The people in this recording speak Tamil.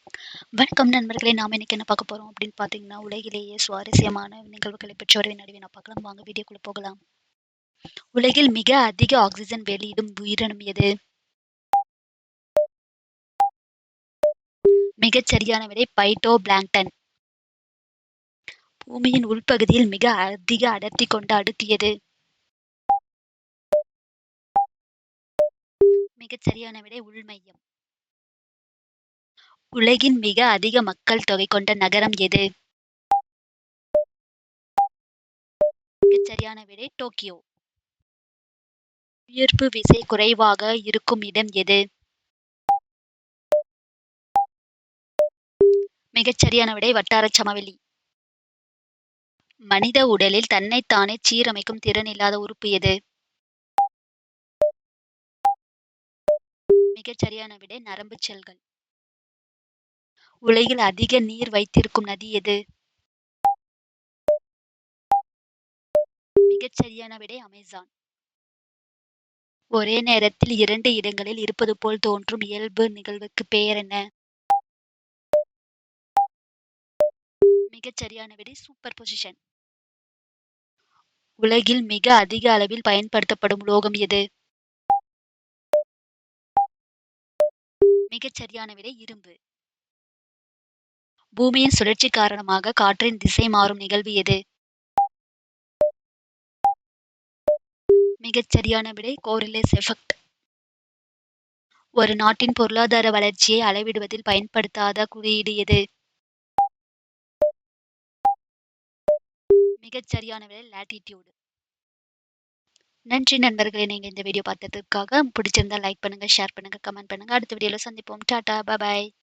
வணக்கம் நண்பர்களே! நாம இன்னைக்கு என்ன பார்க்க போறோம் அப்படின்னு பார்த்தீங்கன்னா, உலகிலேயே சுவாரஸ்யமான நிகழ்வுகளை பற்றி ஒரு நடுவே நான் பார்க்கலாம். வாங்க வீடியோக்குள்ள போகலாம். உலகில் மிக அதிக ஆக்ஸிஜன் வெளியிடும் உயிரினம் எது? மிகச் சரியான விடை பைட்டோபிளாங்க்டன். பூமியின் உள்பகுதியில் மிக அதிக அடர்த்தி கொண்ட அடுக்கு எது? மிகச் சரியான விடை உள்மையம். உலகின் மிக அதிக மக்கள் தொகை கொண்ட நகரம் எது? மிகச் சரியான விடை டோக்கியோ. ஈர்ப்பு விசை குறைவாக இருக்கும் இடம் எது? மிகச் சரியான விடை வட்டாரச் சமவெளி. மனித உடலில் தன்னைத்தானே சீரமைக்கும் திறன் இல்லாத உறுப்பு எது? மிகச் சரியான விடை நரம்புச் செல்கள். உலகில் அதிக நீர் வைத்திருக்கும் நதி எது? மிகச் சரியான விடை அமேசான். ஒரே நேரத்தில் 2 இடங்களில் இருப்பது போல் தோன்றும் இயல்பு நிகழ்வுக்கு பெயர் என்ன? மிகச் சரியான விடை சூப்பர் பொசிஷன். உலகில் மிக அதிக அளவில் பயன்படுத்தப்படும் உலோகம் எது? மிகச் சரியான விடை இரும்பு. பூமியின் சுழற்சி காரணமாக காற்றின் திசை மாறும் நிகழ்வு எது? மிகச் சரியான விடை கோரிலேஸ் எஃபெக்ட். ஒரு நாட்டின் பொருளாதார வளர்ச்சியை அளவிடுவதில் பயன்படுத்தாத குறியீடு எது? மிகச் சரியான விடை லாட்டிட்யூட். நன்றி நண்பர்களே! நீங்க இந்த வீடியோ பார்த்ததுக்காக. பிடிச்சிருந்தா லைக் பண்ணுங்க, ஷேர் பண்ணுங்க, கமெண்ட் பண்ணுங்க. அடுத்த வீடியோல சந்திப்போம். டாடா! பாய் பாய்.